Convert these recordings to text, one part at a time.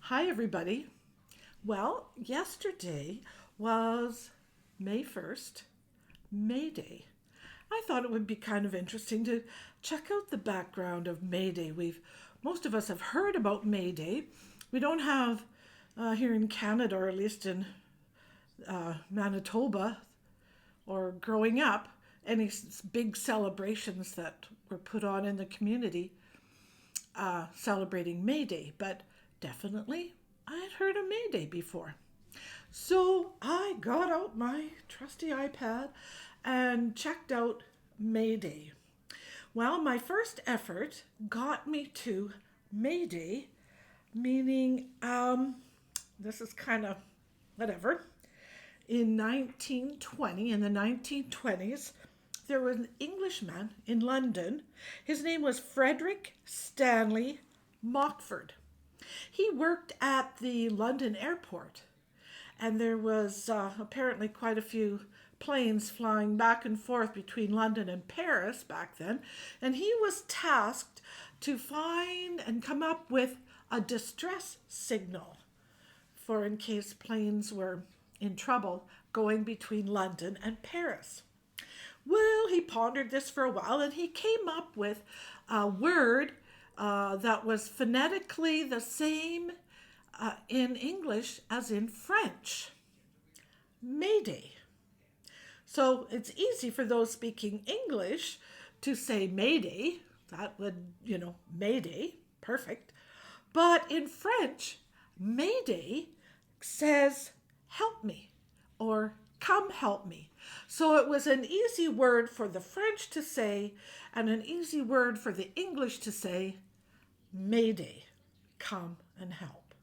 Hi, everybody. Well, yesterday was May 1st, May Day. I thought it would be kind of interesting to check out the background of May Day. Most of us have heard about May Day. We don't have here in Canada, or at least in Manitoba, or growing up, any big celebrations that were put on in the community celebrating May Day, but definitely I had heard of May Day before. So I got out my trusty iPad and checked out May Day. Well, my first effort got me to May Day, meaning this is kind of whatever. In 1920, in the 1920s, there was an Englishman in London. His name was Frederick Stanley Mockford. He worked at the London airport, and there was apparently quite a few planes flying back and forth between London and Paris back then, and he was tasked to find and come up with a distress signal for in case planes were in trouble going between London and Paris. Well, he pondered this for a while and he came up with a word that was phonetically the same in English as in French: Mayday. So it's easy for those speaking English to say Mayday. That would, Mayday, perfect. But in French, Mayday says help me or come help me. So it was an easy word for the French to say and an easy word for the English to say: Mayday, come and help.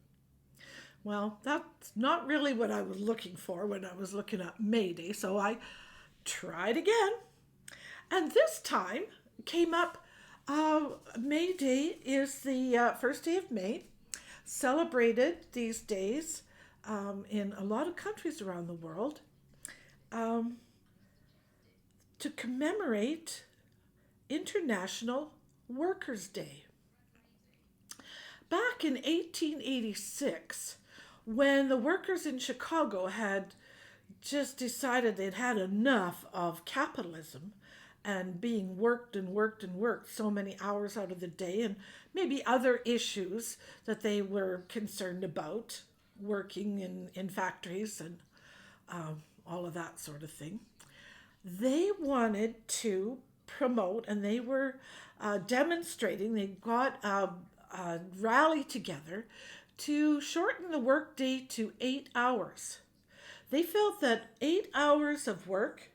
Well, that's not really what I was looking for when I was looking at Mayday, so I tried again. And this time came up May Day is the first day of May, celebrated these days in a lot of countries around the world um, to commemorate International Workers' Day. Back in 1886, when the workers in Chicago had just decided they'd had enough of capitalism and being worked and worked and worked so many hours out of the day, and maybe other issues that they were concerned about, working in factories and all of that sort of thing. They wanted to promote, and they were demonstrating, they got a rally together to shorten the workday to 8 hours. They felt that 8 hours of work,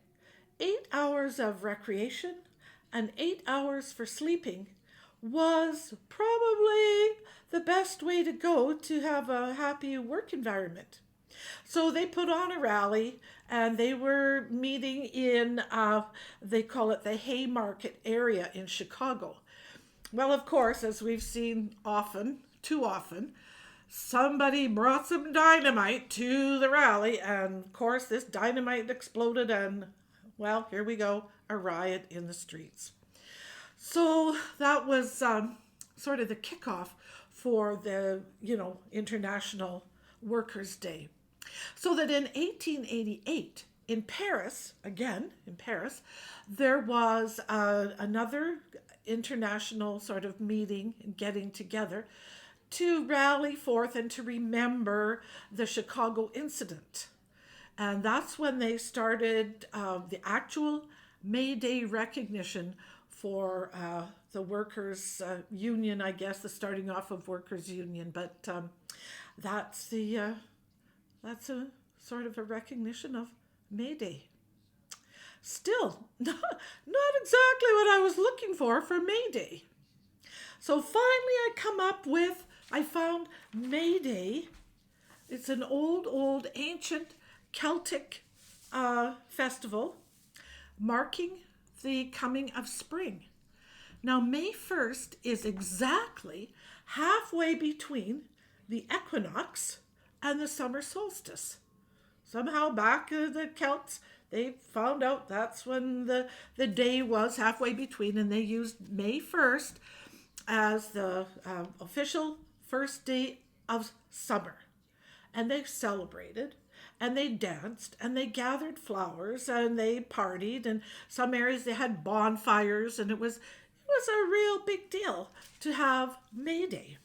8 hours of recreation, and 8 hours for sleeping was probably the best way to go to have a happy work environment. So they put on a rally and they were meeting in, they call it the Haymarket area in Chicago. Well, of course, as we've seen often, too often, somebody brought some dynamite to the rally, and of course, this dynamite exploded, and well, here we go, a riot in the streets. So that was sort of the kickoff for the, International Workers' Day. So that in 1888, in Paris, again in Paris, there was another international sort of meeting and getting together to rally forth and to remember the Chicago incident. And that's when they started the actual May Day recognition for the workers' union, I guess, the starting off of workers' union. But that's that's a sort of a recognition of May Day. Still, not exactly what I was looking for May Day. So finally I found May Day. It's an old, ancient Celtic festival marking the coming of spring. Now, May 1st is exactly halfway between the equinox and the summer solstice. Somehow back the Celts, they found out that's when the day was halfway between, and they used May 1st as the official first day of summer. And they celebrated and they danced and they gathered flowers and they partied. And some areas they had bonfires, and it was a real big deal to have May Day.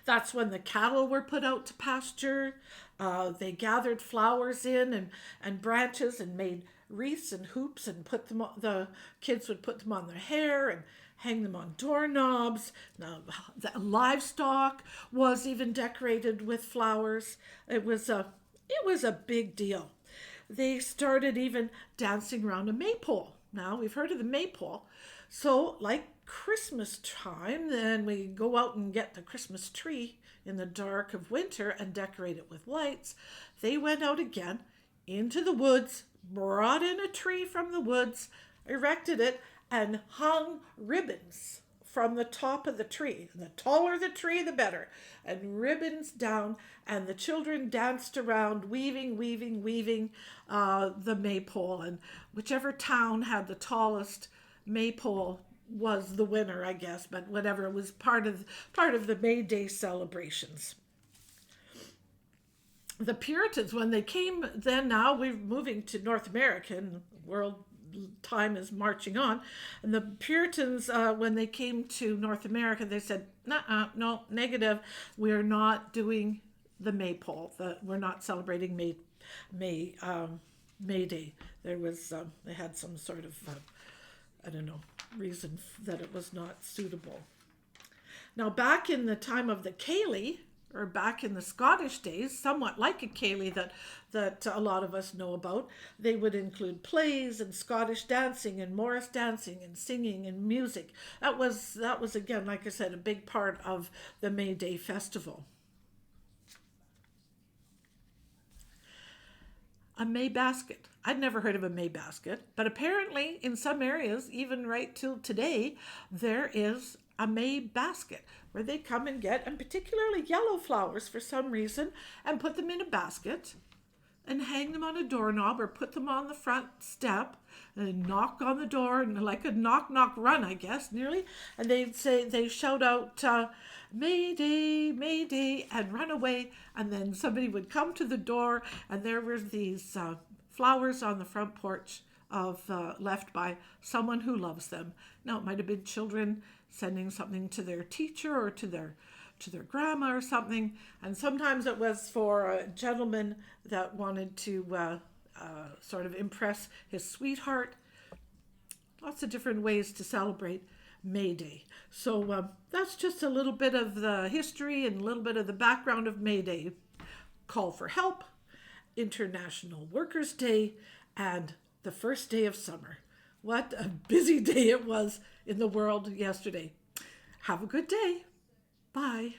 That's when the cattle were put out to pasture. They gathered flowers in and branches and made wreaths and hoops and put them on, the kids would put them on their hair and hang them on doorknobs. Now, the livestock was even decorated with flowers. It was a big deal. They started even dancing around a maypole. Now, we've heard of the maypole. So, like Christmas time, then we go out and get the Christmas tree in the dark of winter and decorate it with lights. They went out again into the woods, brought in a tree from the woods, erected it, and hung ribbons from the top of the tree. The taller the tree, the better. And ribbons down, and the children danced around, weaving the maypole. And whichever town had the tallest maypole was the winner, I guess. But whatever, it was part of the May Day celebrations. The Puritans, when they came, then now we're moving to North America, and world time is marching on. And the Puritans, when they came to North America, they said, no, negative. We're not doing the maypole. We're not celebrating May Day. They had some sort of, I don't know, reason that it was not suitable. Now, back in the time of the Cayley, or back in the Scottish days, somewhat like a Cayley that a lot of us know about, they would include plays and Scottish dancing and Morris dancing and singing and music. That was again, like I said, a big part of the May Day festival. A May basket. I'd never heard of a May basket, but apparently in some areas, even right till today, there is a May basket where they come and get, and particularly yellow flowers for some reason, and put them in a basket and hang them on a doorknob or put them on the front step and knock on the door, and like a knock knock run, I guess, nearly. And they shout out, Mayday, and run away. And then somebody would come to the door, and there were these flowers on the front porch of left by someone who loves them. Now, it might have been children sending something to their teacher or to their grandma or something. And sometimes it was for a gentleman that wanted to sort of impress his sweetheart. Lots of different ways to celebrate May Day. So that's just a little bit of the history and a little bit of the background of May Day. Call for help, International Workers' Day, and the first day of summer. What a busy day it was in the world yesterday. Have a good day. Bye.